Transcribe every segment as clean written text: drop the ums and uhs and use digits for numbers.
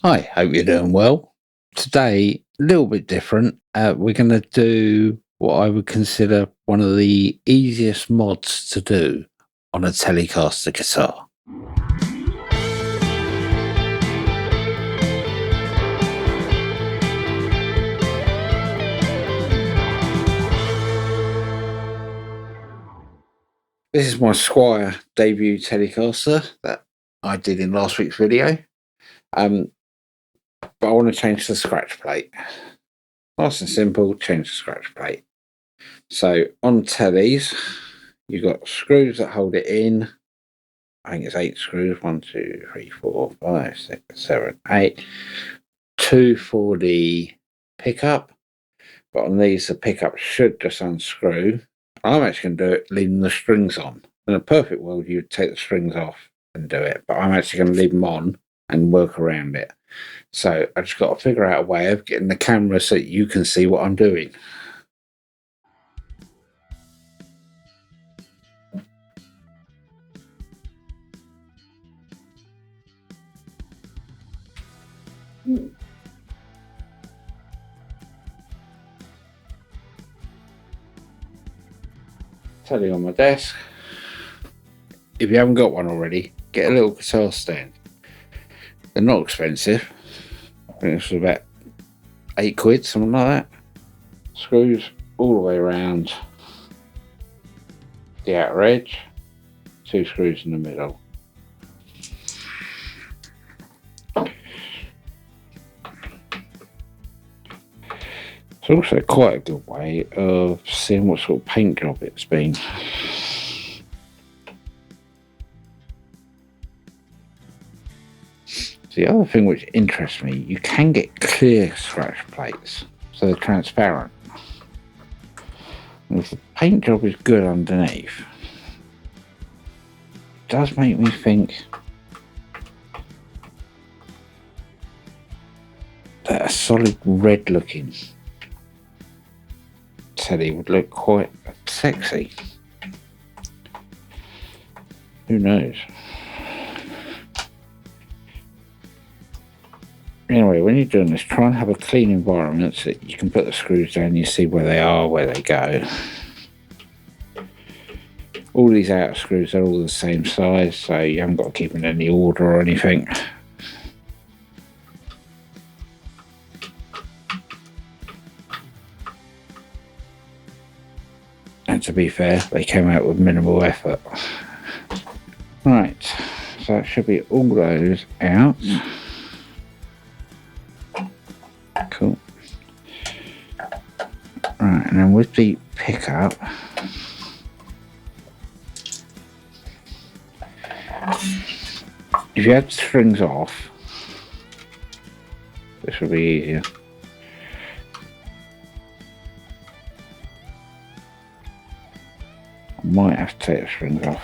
Hi, hope you're doing well. Today, a little bit different. We're going to do what I would consider one of the easiest mods to do on a Telecaster guitar. This is my Squire debut Telecaster that I did in last week's video. But I want to change the scratch plate. Nice and simple, change the scratch plate. So on tellies, you've got screws that hold it in. I think it's 8 screws. 1, 2, 3, 4, 5, 6, 7, 8. 2 for the pickup. But on these, the pickup should just unscrew. I'm actually going to do it leaving the strings on. In a perfect world, you would take the strings off and do it. But I'm actually going to leave them on and work around it. So I just got to figure out a way of getting the camera so that you can see what I'm doing. Telly on my desk. If you haven't got one already, get a little guitar stand. They're not expensive. I think it's about £8, something like that. Screws all the way around the outer edge, 2 screws in the middle. It's also quite a good way of seeing what sort of paint job it's been. The other thing which interests me, you can get clear scratch plates, so they're transparent. And if the paint job is good underneath, it does make me think that a solid red looking telly would look quite sexy. Who knows? Anyway, when you're doing this, try and have a clean environment so that you can put the screws down, you see where they are, where they go. All these outer screws are all the same size, so you haven't got to keep in any order or anything. And to be fair, they came out with minimal effort. Right, so that should be all those out. Cool. Right, and then with the pickup, if you had strings off, this would be easier. I might have to take the strings off.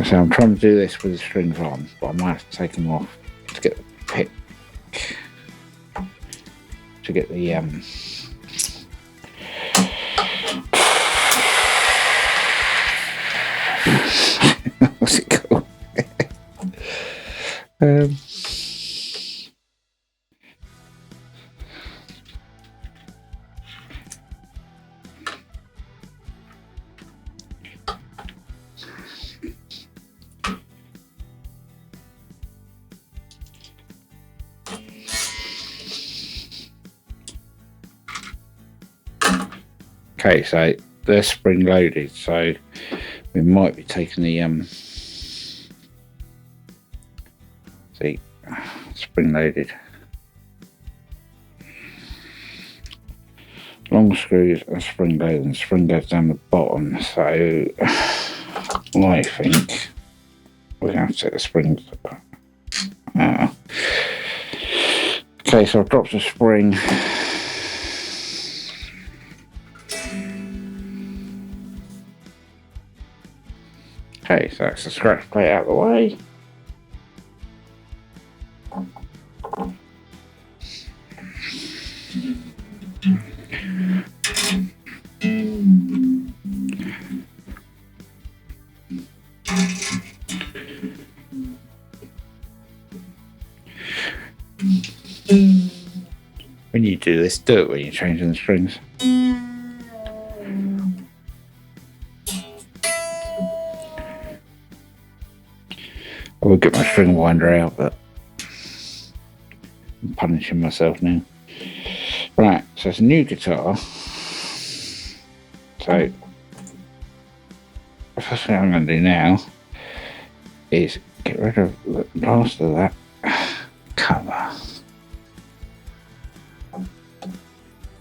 So I'm trying to do this with the strings on, but I might have to take them off to get the pick, to get the what's it called? Okay, so they're spring loaded, so we might be taking the see, spring loaded long screws and spring loaded, and spring goes down the bottom, so I think we're going to have to take the springs. Okay, so I've dropped the spring. Okay, so that's the scratch plate out of the way. When you do this, do it when you're changing the strings. I will get my string winder out, but I'm punishing myself now. Right, so it's a new guitar. So the first thing I'm going to do now is get rid of the last of that cover.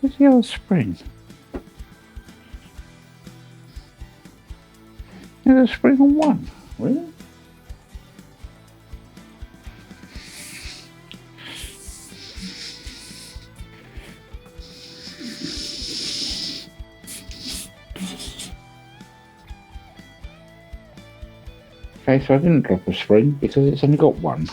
Where's the other spring? There's a spring on one, really? Okay, so I didn't drop a spring because it's only got one.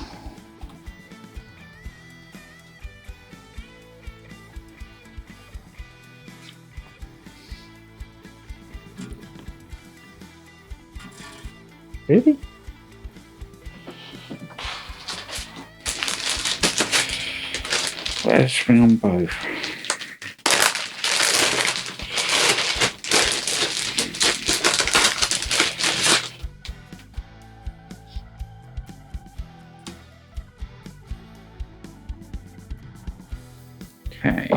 Really? Where's a spring on both? Okay.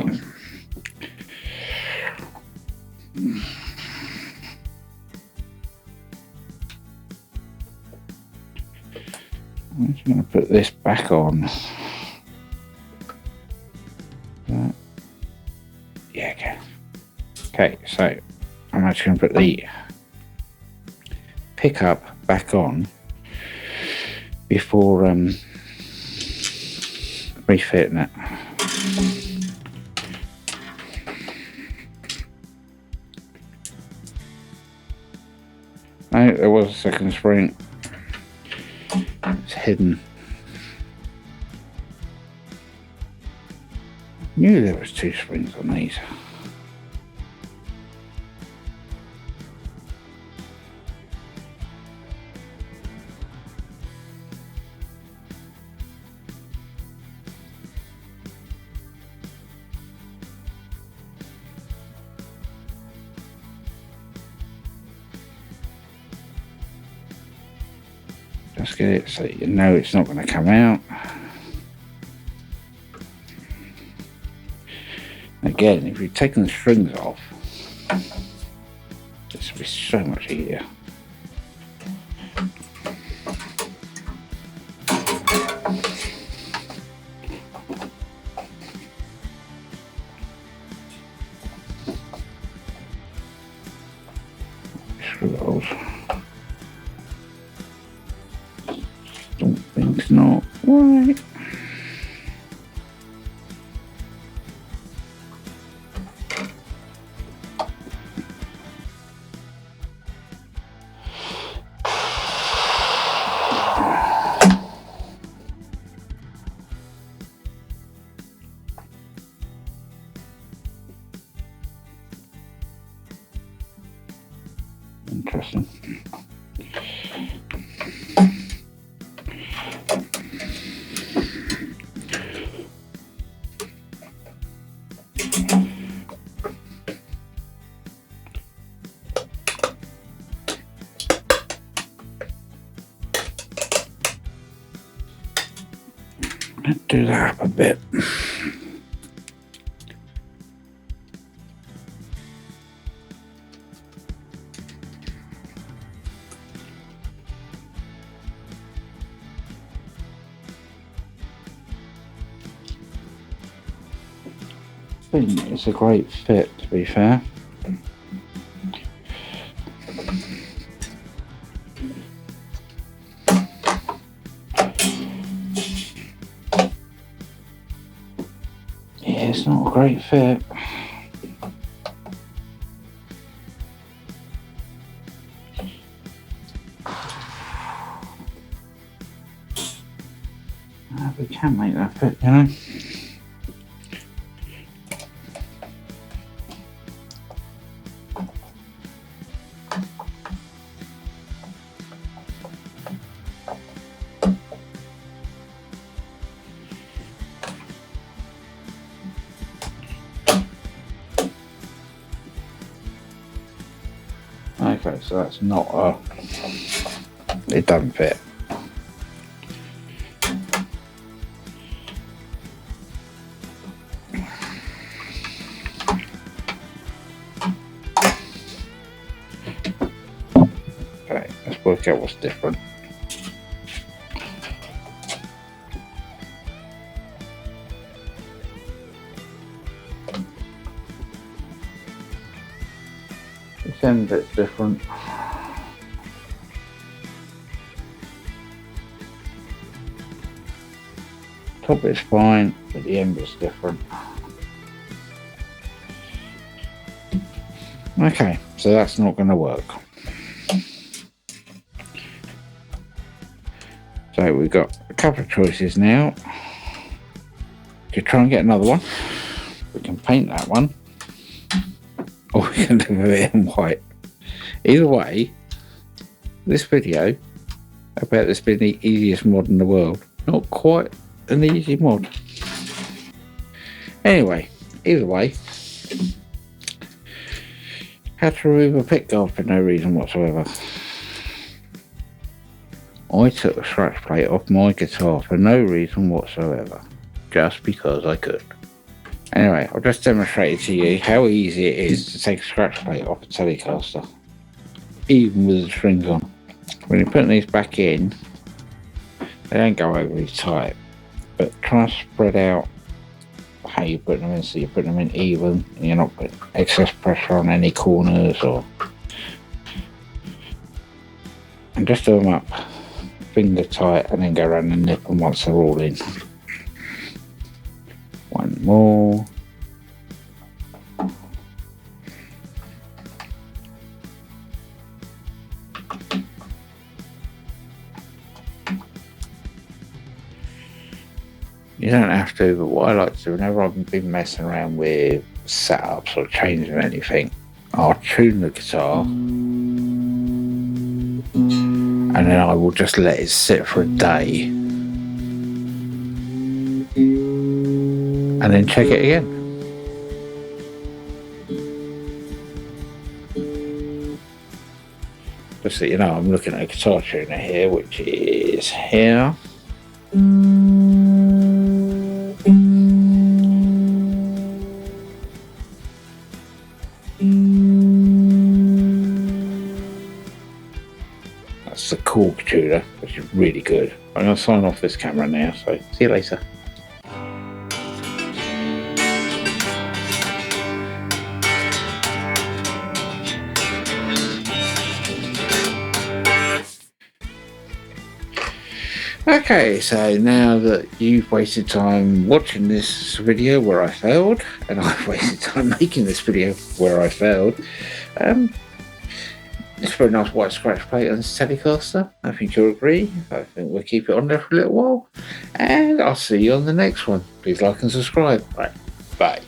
I'm just going to put this back on. Yeah, okay. Okay, so I'm actually going to put the pickup back on before refitting it. No, there was a second spring. It's hidden. Knew there was two springs on these. Just get it so you know it's not going to come out. Again, if you've taken the strings off, this will be so much easier. Screw those. Something's not right. Interesting. Let's do that up a bit. I think it's a great fit, to be fair. Yeah, it's not a great fit. We can make that fit, you know. so that's not it doesn't fit. Okay, let's work out what's different. This end bit's different. Top bit's fine, but the end bit's different. Okay, so that's not going to work. So we've got a couple of choices now. To try and get another one, we can paint that one, or we can leave it in white. Either way, this video about this being the easiest mod in the world, not quite an easy mod. Anyway, either way, had to remove a pickguard for no reason whatsoever. I took a scratch plate off my guitar for no reason whatsoever, just because I could. Anyway, I'll just demonstrate to you how easy it is to take a scratch plate off a Telecaster, even with the strings on. When you're putting these back in, they don't go overly tight, but try to spread out how you put them in, so you're putting them in even, and you're not putting excess pressure on any corners, and just do them up finger tight, and then go around and nip them once they're all in. One more. You don't have to, but what I like to do whenever I've been messing around with setups or changing anything, I'll tune the guitar and then I will just let it sit for a day and then check it again. Just so you know, I'm looking at a guitar tuner here, which is here. That's the Korg tuner, which is really good. I'm going to sign off this camera now, so see you later. Okay, so now that you've wasted time watching this video where I failed, and I've wasted time making this video where I failed, it's a very nice white scratch plate on this Telecaster. I think you'll agree. I think we'll keep it on there for a little while, and I'll see you on the next one. Please like and subscribe. Right, bye.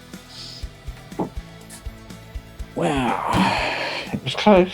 Wow, it was close.